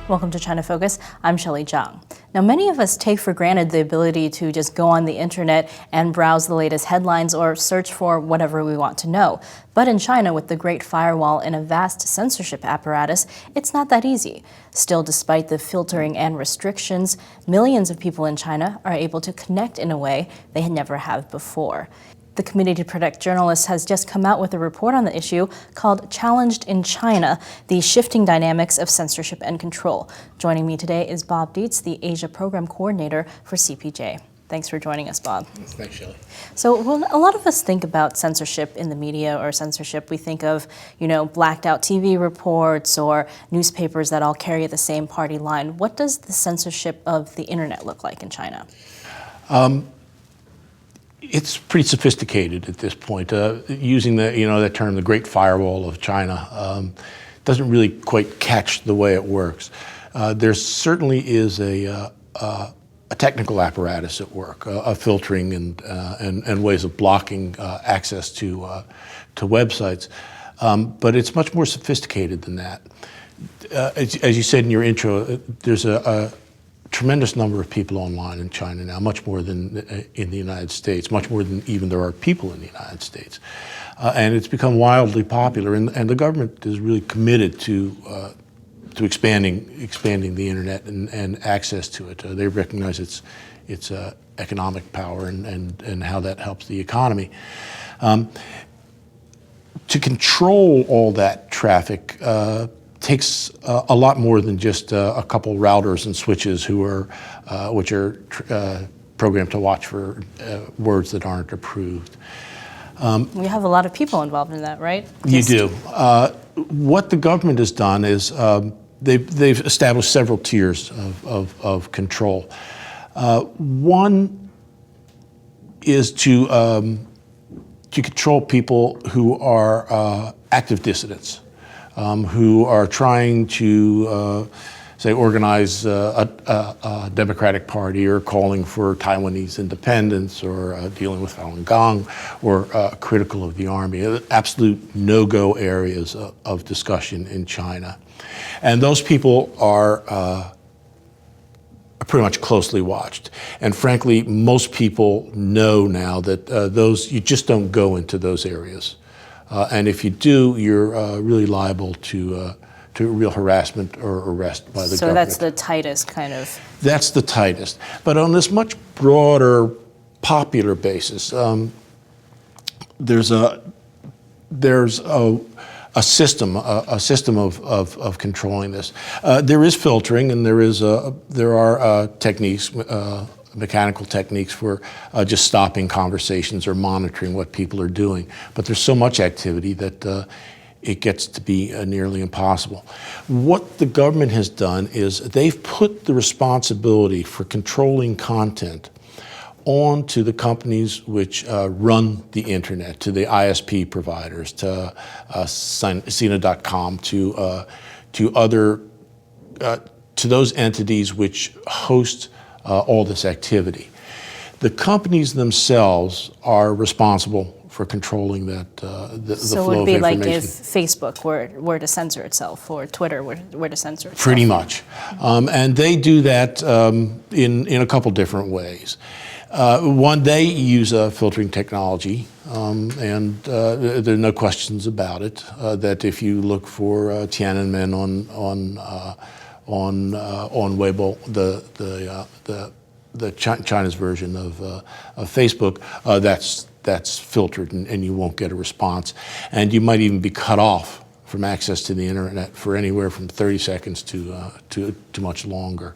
Welcome to China Focus. I'm Shelley Zhang. Now, many of us take for granted the ability to just go on the internet and browse the latest headlines or search for whatever we want to know. But in China, with the Great Firewall and a vast censorship apparatus, it's not that easy. Still, despite the filtering and restrictions, millions of people in China are able to connect in a way they never have before. The Committee to Protect Journalists has just come out with a report on the issue called Challenged in China, the Shifting Dynamics of Censorship and Control. Joining me today is Bob Dietz, the Asia Program Coordinator for CPJ. Thanks for joining us, Bob. Thanks, Shelley. So when a lot of us think about censorship in the media or censorship, we think of, blacked out TV reports or newspapers that all carry the same party line. What does the censorship of the internet look like in China? It's pretty sophisticated at this point. Using that term, the Great Firewall of China, doesn't really quite catch the way it works. There certainly is a technical apparatus at work, of filtering and ways of blocking access to websites, but it's much more sophisticated than that. As you said in your intro, there's a tremendous number of people online in China now, much more than in the United States, much more than even there are people in the United States. And it's become wildly popular, and the government is really committed to expanding the internet and access to it. They recognize its economic power and how that helps the economy. To control all that traffic takes a lot more than just a couple routers and switches which are programmed to watch for words that aren't approved. We have a lot of people involved in that, right? You do. What the government has done is they've established several tiers of control. One is to control people who are active dissidents. Who are trying to, say, organize a Democratic Party or calling for Taiwanese independence or dealing with Falun Gong or critical of the army. Absolute no-go areas of discussion in China. And those people are pretty much closely watched. And frankly, most people know now that you just don't go into those areas. And if you do, you're really liable to real harassment or arrest by the government. So that's the tightest kind of... That's the tightest. But on this much broader, popular basis, there's a system of controlling this. There is filtering, and there are techniques. Mechanical techniques for just stopping conversations or monitoring what people are doing. But there's so much activity that it gets to be nearly impossible. What the government has done is they've put the responsibility for controlling content onto the companies which run the internet, to the ISP providers, to Sina.com, to those entities which host all this activity. The companies themselves are responsible for controlling that the flow of information. So it would be like if Facebook were to censor itself, or Twitter were to censor itself? Pretty much. And they do that in a couple different ways. One, they use filtering technology, and there are no questions about it, that if you look for Tiananmen on Weibo, China's version of Facebook, that's filtered, and you won't get a response, and you might even be cut off from access to the internet for anywhere from 30 seconds to much longer.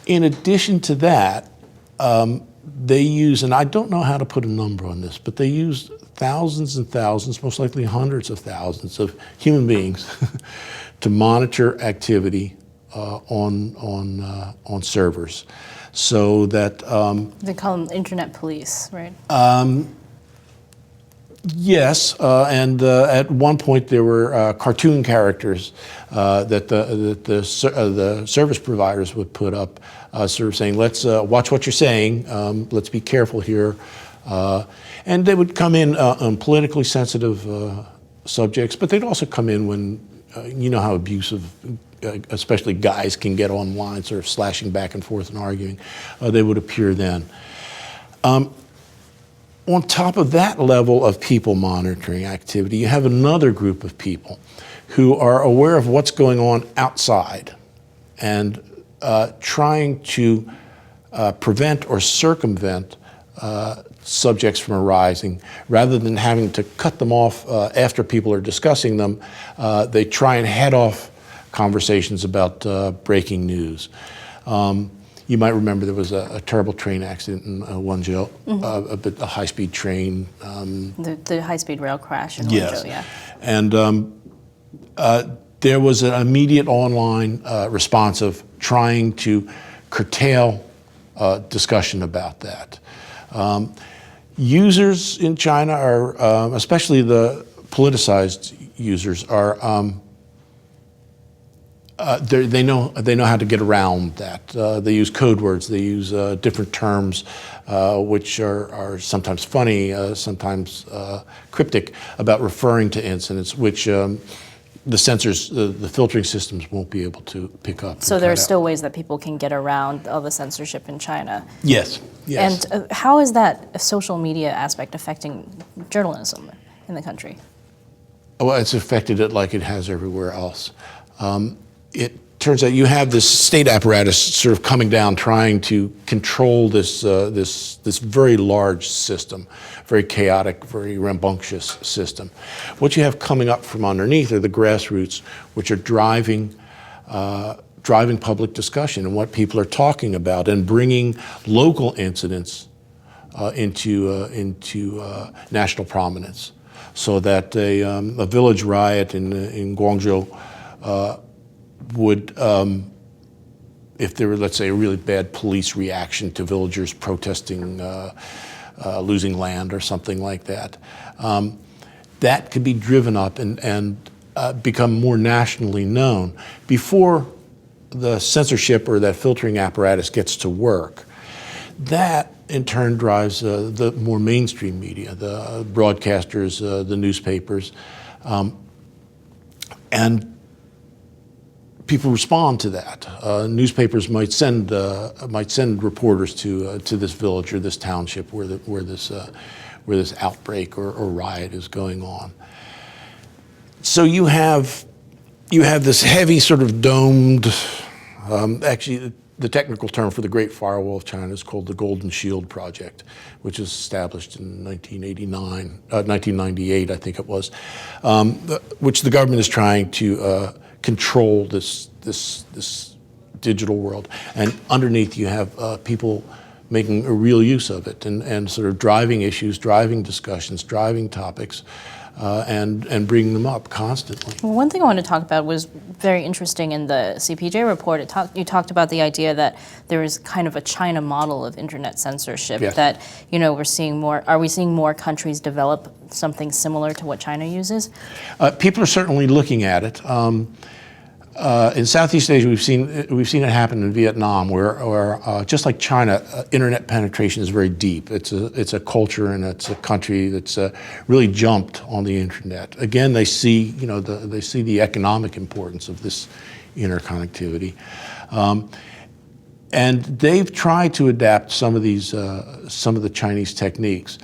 In addition to that, they use, and I don't know how to put a number on this, but they use thousands and thousands, most likely hundreds of thousands of human beings to monitor activity on servers, so that they call them internet police, right? Yes, and at one point there were cartoon characters that the service providers would put up, sort of saying, "Let's watch what you're saying. Let's be careful here," and they would come in on politically sensitive subjects, but they'd also come in when you know how abusive especially guys can get online, sort of slashing back and forth and arguing, they would appear then. On top of that level of people monitoring activity, you have another group of people who are aware of what's going on outside and trying to prevent or circumvent subjects from arising. Rather than having to cut them off after people are discussing them, they try and head off conversations about breaking news. You might remember there was a terrible train accident in Wenzhou, a high-speed train. The high-speed rail crash in Yes. Wenzhou, yeah. And there was an immediate online response of trying to curtail discussion about that. Users in China are, especially the politicized users, are they know how to get around that. They use code words. They use different terms, which are sometimes funny, sometimes cryptic, about referring to incidents, which the censors, the filtering systems won't be able to pick up. So there are still ways that people can get around all the censorship in China. Yes. Yes. And how is that social media aspect affecting journalism in the country? Well, it's affected it like it has everywhere else. It turns out you have this state apparatus sort of coming down, trying to control this very large system, very chaotic, very rambunctious system. What you have coming up from underneath are the grassroots, which are driving public discussion and what people are talking about, and bringing local incidents into national prominence, so that a village riot in Guangzhou would, if there were, let's say, a really bad police reaction to villagers protesting losing land or something like that, that could be driven up and become more nationally known before the censorship or that filtering apparatus gets to work. That, in turn, drives the more mainstream media, the broadcasters, the newspapers, and people respond to that. Newspapers might send reporters to this village or this township where this outbreak or riot is going on. So you have this heavy sort of domed. Actually, the technical term for the Great Firewall of China is called the Golden Shield Project, which was established in 1998, I think it was, which the government is trying to control this digital world. And underneath you have people making a real use of it and sort of driving issues, driving discussions, driving topics, and bringing them up constantly. Well, one thing I want to talk about was very interesting in the CPJ report. You talked about the idea that there is kind of a China model of internet censorship. Yes. That we're seeing more. Are we seeing more countries develop something similar to what China uses? People are certainly looking at it. In Southeast Asia, we've seen it happen in Vietnam, where just like China, internet penetration is very deep. It's a culture and it's a country that's really jumped on the internet. Again, they see the economic importance of this interconnectivity, and they've tried to adapt some of the Chinese techniques.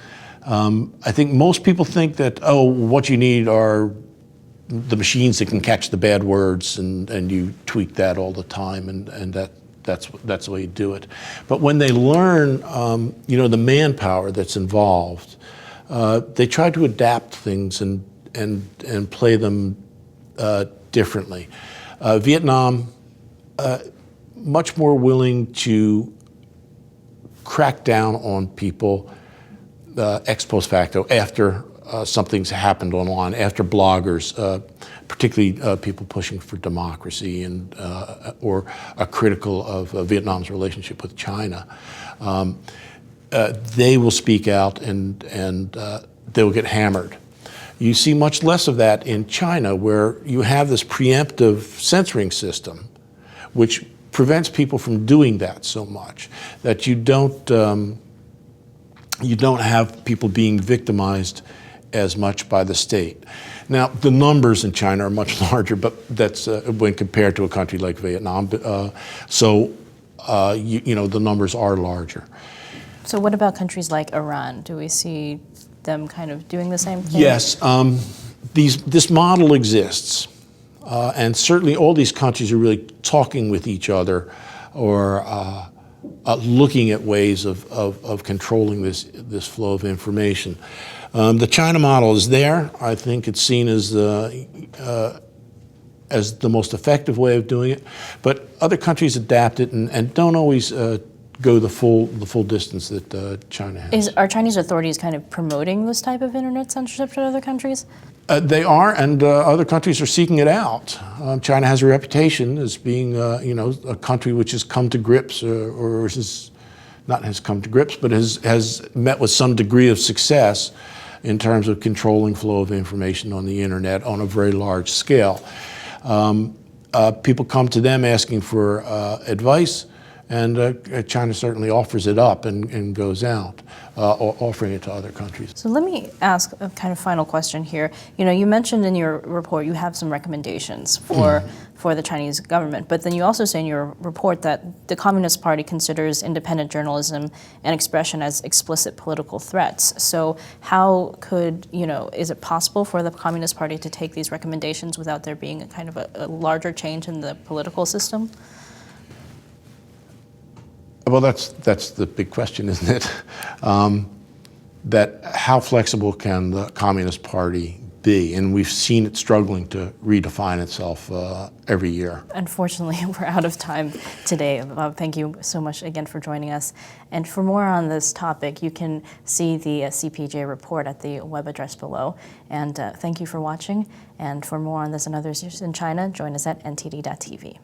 I think most people think that what you need are the machines that can catch the bad words, and you tweak that all the time, and that's the way you do it. But when they learn, the manpower that's involved, they try to adapt things and play them differently. Vietnam, much more willing to crack down on people ex post facto after something's happened online, after bloggers, particularly people pushing for democracy and or are critical of Vietnam's relationship with China, they will speak out and they will get hammered. You see much less of that in China, where you have this preemptive censoring system, which prevents people from doing that so much that you don't have people being victimized as much by the state. Now, the numbers in China are much larger, but that's when compared to a country like Vietnam. You know, the numbers are larger. So what about countries like Iran? Do we see them kind of doing the same thing? Yes, this model exists, and certainly all these countries are really talking with each other, or looking at ways of controlling this flow of information. The China model is there. I think it's seen as the most effective way of doing it, but other countries adapt it and don't always go the full distance that China has. Are Chinese authorities kind of promoting this type of internet censorship to other countries? They are, and other countries are seeking it out. China has a reputation as being, you know, a country which has come to grips, or has come to grips, but has met with some degree of success in terms of controlling flow of information on the internet on a very large scale. People come to them asking for advice, and China certainly offers it up and goes out, offering it to other countries. So let me ask a kind of final question here. You know, you mentioned in your report you have some recommendations for the Chinese government, but then you also say in your report that the Communist Party considers independent journalism and expression as explicit political threats. So how could, you know, is it possible for the Communist Party to take these recommendations without there being a kind of a larger change in the political system? Well, that's the big question, isn't it? That how flexible can the Communist Party be? And we've seen it struggling to redefine itself every year. Unfortunately, we're out of time today. Bob, thank you so much again for joining us. And for more on this topic, you can see the CPJ report at the web address below. And thank you for watching. And for more on this and others in China, join us at ntd.tv.